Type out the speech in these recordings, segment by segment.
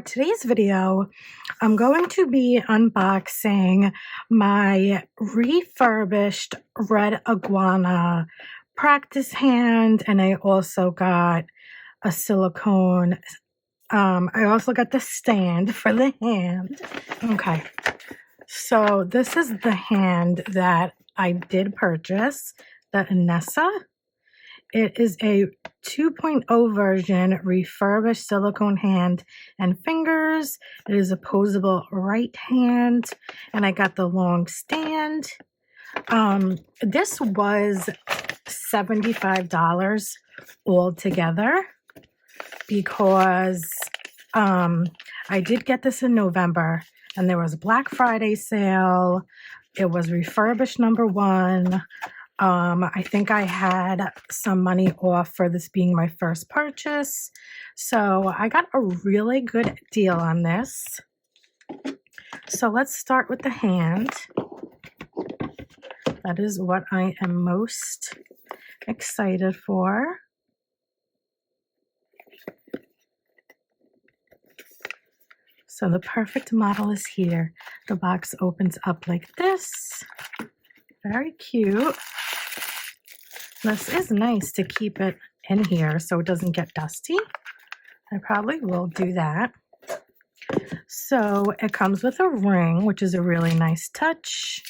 for today's video, I'm going to be unboxing my refurbished red iguana practice hand, and I also got a silicone. I also got the stand for the hand. Okay, so this is the hand that I did purchase, the Inessa. It is a 2.0 version refurbished silicone hand and fingers. It is a posable right hand, and I got the long stand. This was $75 altogether because I did get this in November, and there was a Black Friday sale. It was refurbished #1. I think I had some money off for this being my first purchase. So I got a really good deal on this. So let's start with the hand. That is what I am most excited for. So the perfect model is here. The box opens up like this. Very cute. This is nice to keep it in here so it doesn't get dusty. I probably will do that. So it comes with a ring, which is a really nice touch.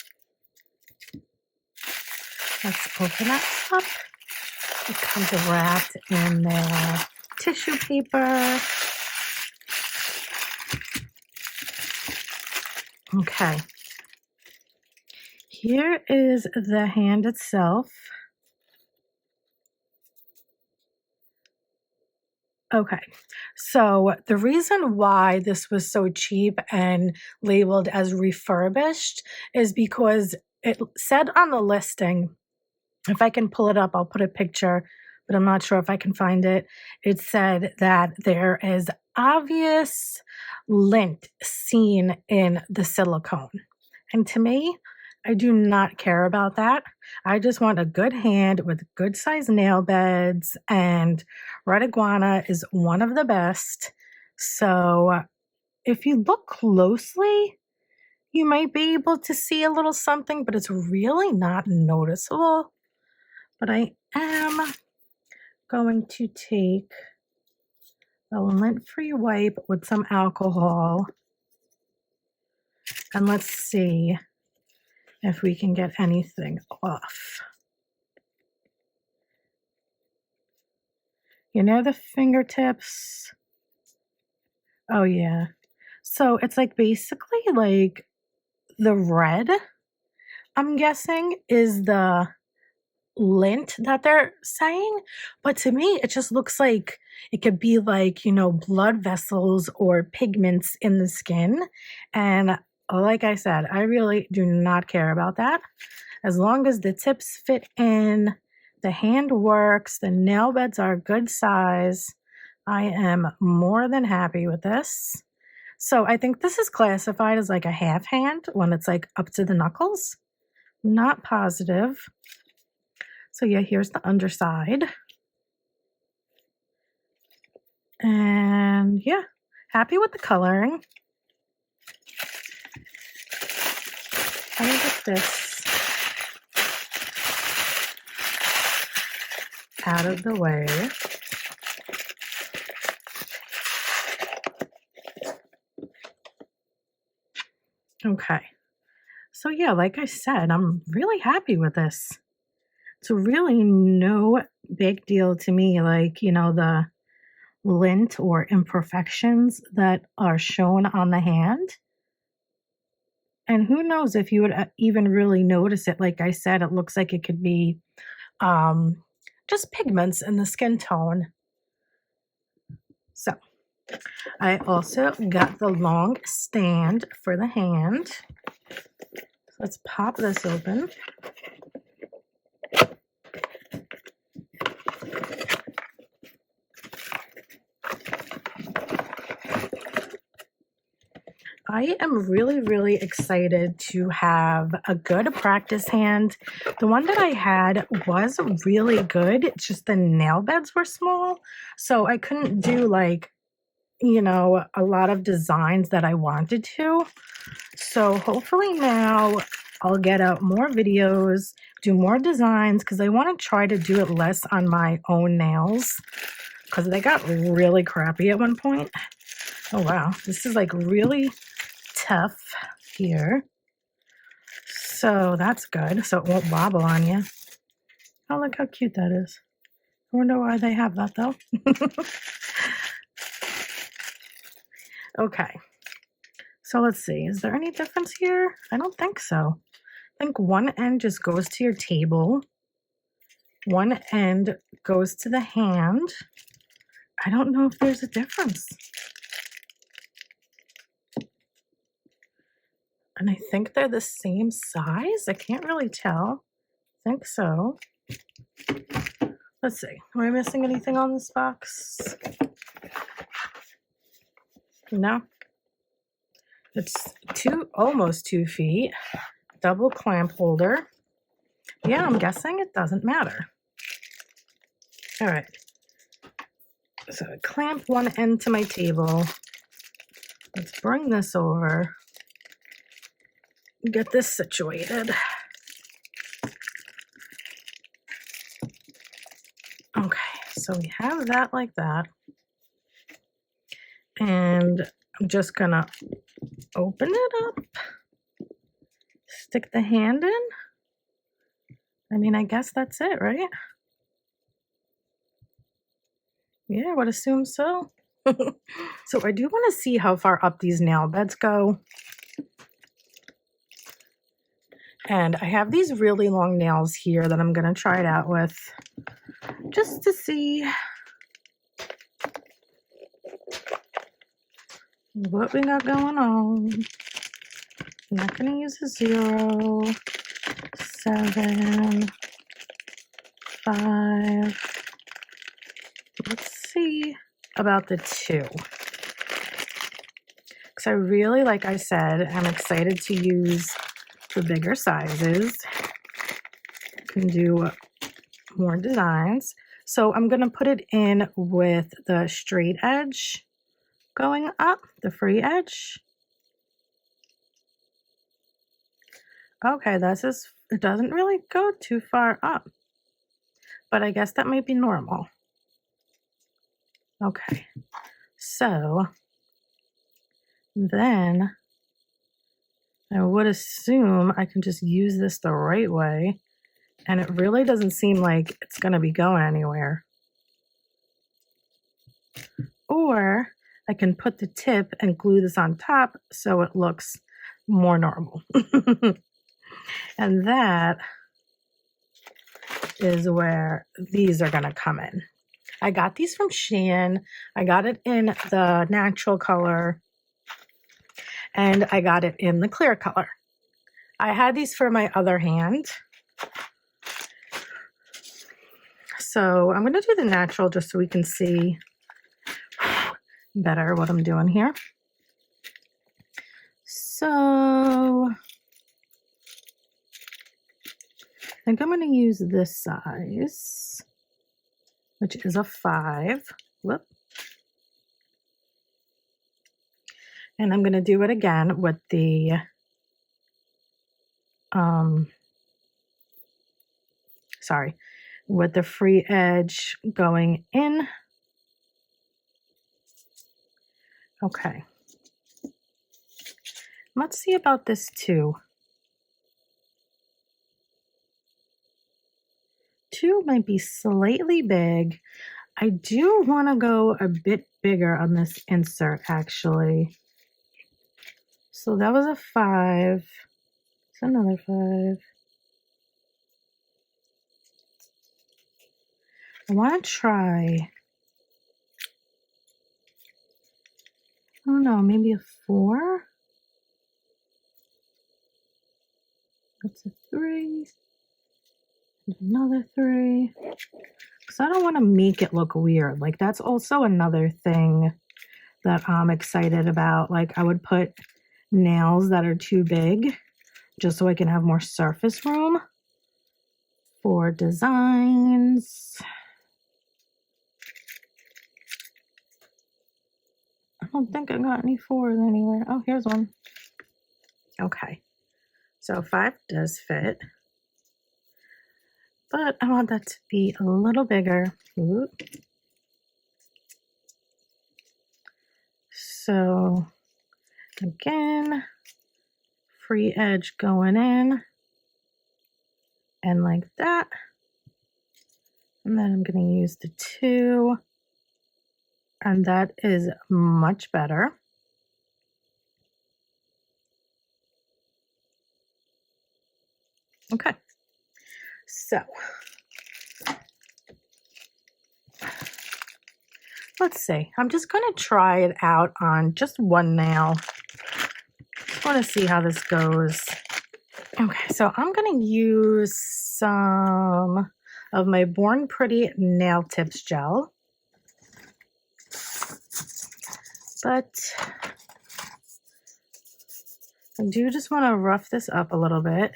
Let's open it up. It comes wrapped in the tissue paper. Okay. Here is the hand itself. Okay, so the reason why this was so cheap and labeled as refurbished is because it said on the listing, if I can pull it up, I'll put a picture, but I'm not sure if I can find it. It said that there is obvious lint seen in the silicone. And to me, I do not care about that. I just want a good hand with good size nail beds, and red iguana is one of the best. So if you look closely, you might be able to see a little something, but it's really not noticeable. But I am going to take a lint-free wipe with some alcohol, and let's see if we can get anything off. You know, the fingertips. Oh yeah. So it's like basically like the red, I'm guessing, is the lint that they're saying. But to me, it just looks like it could be like, you know, blood vessels or pigments in the skin. And like I said, I really do not care about that. As long as the tips fit in, the hand works, the nail beds are good size, I am more than happy with this. So I think this is classified as like a half hand when it's like up to the knuckles. Not positive. So yeah, here's the underside. And yeah, happy with the coloring. Let me get this out of the way. Okay. So yeah, like I said, I'm really happy with this. It's really no big deal to me, like, you know, the lint or imperfections that are shown on the hand. And who knows if you would even really notice it. Like I said, it looks like it could be just pigments in the skin tone. So I also got the long stand for the hand. So let's pop this open. I am really, really excited to have a good practice hand. The one that I had was really good. It's just the nail beds were small, so I couldn't do like you know, a lot of designs that I wanted to. So hopefully now I'll get out more videos, do more designs, because I want to try to do it less on my own nails because they got really crappy at one point. Oh wow, this is like really tough here. So that's good. So it won't wobble on you. Oh, look how cute that is. I wonder why they have that though. Okay. So let's see. Is there any difference here? I don't think so. I think one end just goes to your table. One end goes to the hand. I don't know if there's a difference. And I think they're the same size. I can't really tell. I think so. Let's see. Am I missing anything on this box? No. It's almost 2 feet. Double clamp holder. Yeah, I'm guessing it doesn't matter. All right. So I clamp one end to my table. Let's bring this over. Get this situated. Okay, so we have that like that. And I'm just gonna open it up. Stick the hand in. I mean, I guess that's it, right? Yeah, I would assume so. So I do want to see how far up these nail beds go. And I have these really long nails here that I'm going to try it out with just to see what we got going on. I'm not going to use a 0, 7, 5. Let's see about the 2. Because I really, like I said, I'm excited to use the bigger sizes. Can do more designs. So I'm going to put it in with the straight edge going up, the free edge. Okay, it doesn't really go too far up, but I guess that might be normal. Okay, so then I would assume I can just use this the right way, and it really doesn't seem like it's going to be going anywhere. Or I can put the tip and glue this on top so it looks more normal. And that is where these are going to come in. I got these from Shein. I got it in the natural color and I got it in the clear color. I had these for my other hand. So I'm going to do the natural just so we can see better what I'm doing here. So I think I'm going to use this size, which is a 5. Whoop. And I'm going to do it again with the with the free edge going in. Okay. Let's see about this too. 2 might be slightly big. I do want to go a bit bigger on this insert actually. So that was a 5. It's another 5. I want to try, I don't know, maybe a 4. That's a 3. Another 3. Because I don't want to make it look weird. Like that's also another thing that I'm excited about. Like I would put nails that are too big just so I can have more surface room for designs. don't think I got any 4s anywhere. Oh, here's one. Okay, so 5 does fit, but I want that to be a little bigger. Ooh. So again, free edge going in and like that. And then I'm going to use the 2, and that is much better. Okay, so let's see. I'm just going to try it out on just one nail. Just want to see how this goes. Okay, so I'm going to use some of my Born Pretty Nail Tips Gel. But I do just want to rough this up a little bit.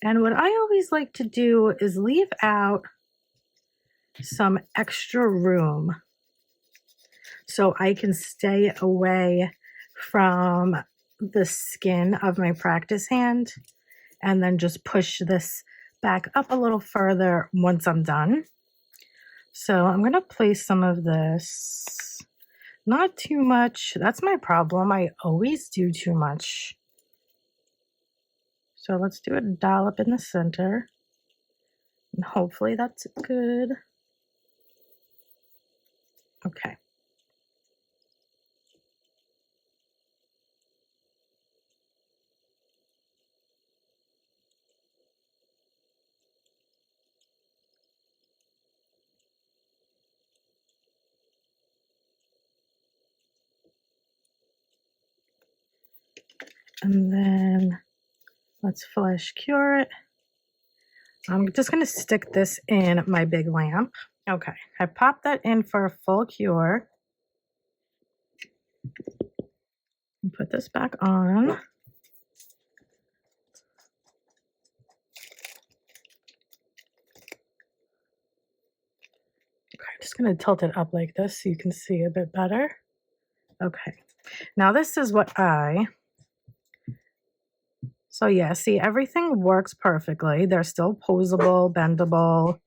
And what I always like to do is leave out some extra room so I can stay away from the skin of my practice hand, and then just push this back up a little further once I'm done. So I'm going to place some of this, not too much. That's my problem. I always do too much. So let's do a dollop in the center, and hopefully that's good. Okay. And then let's flash cure it. I'm just going to stick this in my big lamp. Okay, I popped that in for a full cure. And put this back on. Okay, I'm just going to tilt it up like this so you can see a bit better. Okay, now this is what so yeah, see, everything works perfectly. They're still posable, bendable.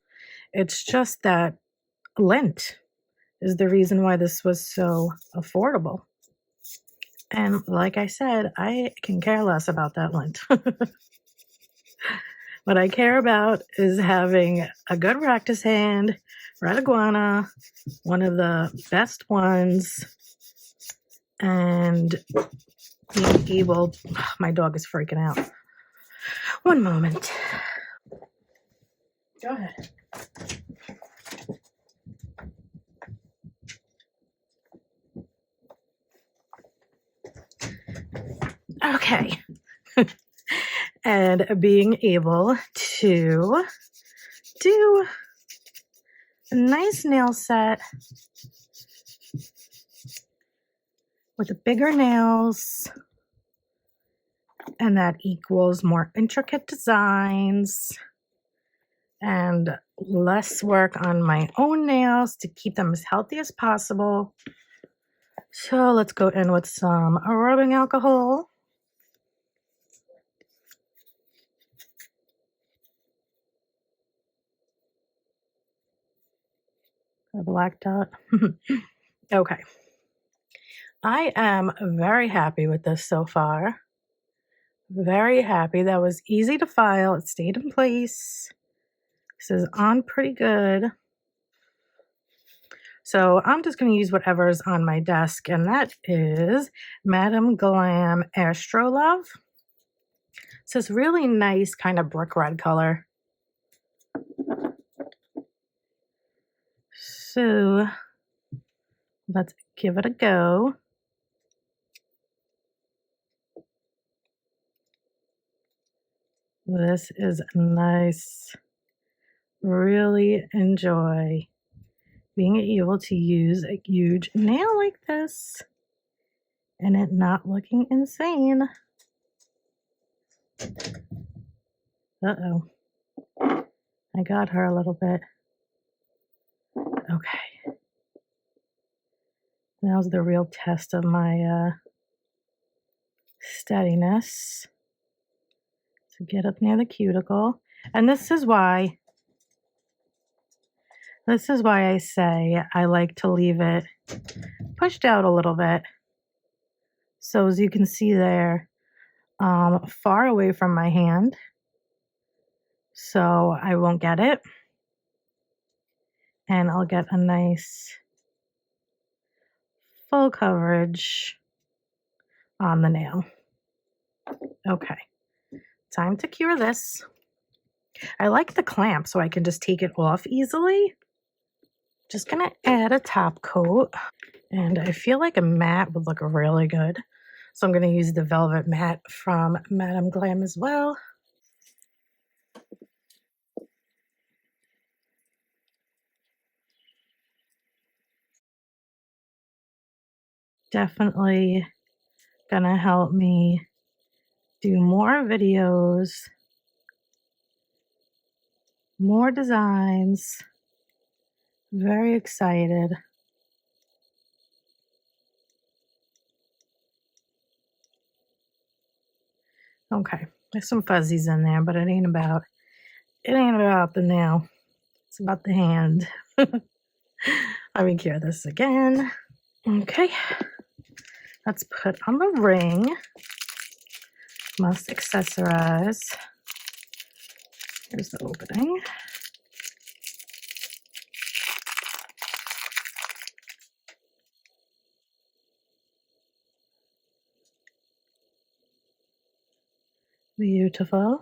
It's just that lint is the reason why this was so affordable. And like I said, I can care less about that lint. What I care about is having a good practice hand, red iguana, one of the best ones, and being able, my dog is freaking out. One moment. Go ahead. Okay. And being able to do a nice nail set with the bigger nails, and that equals more intricate designs and less work on my own nails to keep them as healthy as possible. So let's go in with some rubbing alcohol. A black dot. Okay. I am very happy with this so far. Very happy. That was easy to file. It stayed in place. This is on pretty good. So I'm just going to use whatever's on my desk, and that is Madame Glam ASTROLOVE. It's this really nice kind of brick red color. So let's give it a go. This is nice. Really enjoy being able to use a huge nail like this and it not looking insane. Uh-oh. I got her a little bit. Okay. Now's the real test of my steadiness. So get up near the cuticle. And this is why I say I like to leave it pushed out a little bit. So as you can see there, far away from my hand, so I won't get it. And I'll get a nice full coverage on the nail. Okay, time to cure this. I like the clamp so I can just take it off easily. Just gonna add a top coat, and I feel like a matte would look really good. So I'm gonna use the Velvet Matte from Madame Glam as well. Definitely gonna help me do more videos, more designs. Very excited. Okay, there's some fuzzies in there, but it ain't about the nail. It's about the hand. Let me cure this again. Okay, let's put on the ring. Must accessorize. Here's the opening. Beautiful.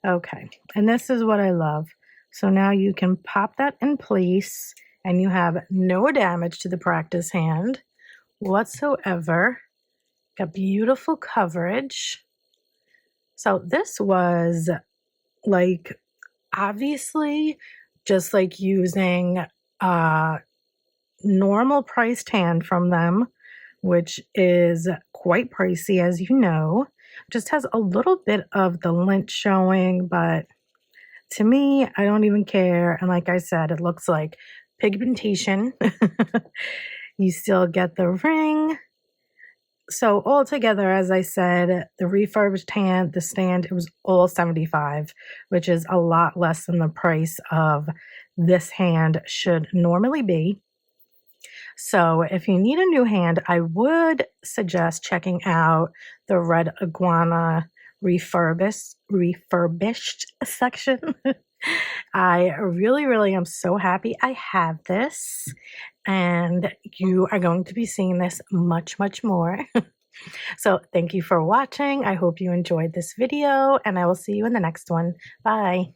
Okay, and this is what I love. So now you can pop that in place and you have no damage to the practice hand whatsoever. Got beautiful coverage. So this was like obviously just like using a normal priced hand from them, which is quite pricey, as you know. Just has a little bit of the lint showing, but to me, I don't even care. And like I said, it looks like pigmentation. You still get the ring. So altogether, as I said, the refurbished hand, the stand, it was all $75, which is a lot less than the price of this hand should normally be. So if you need a new hand, I would suggest checking out the Red Iguana refurbished section. I really am so happy I have this, and you are going to be seeing this much more. So thank you for watching. I hope you enjoyed this video, and I will see you in the next one. Bye.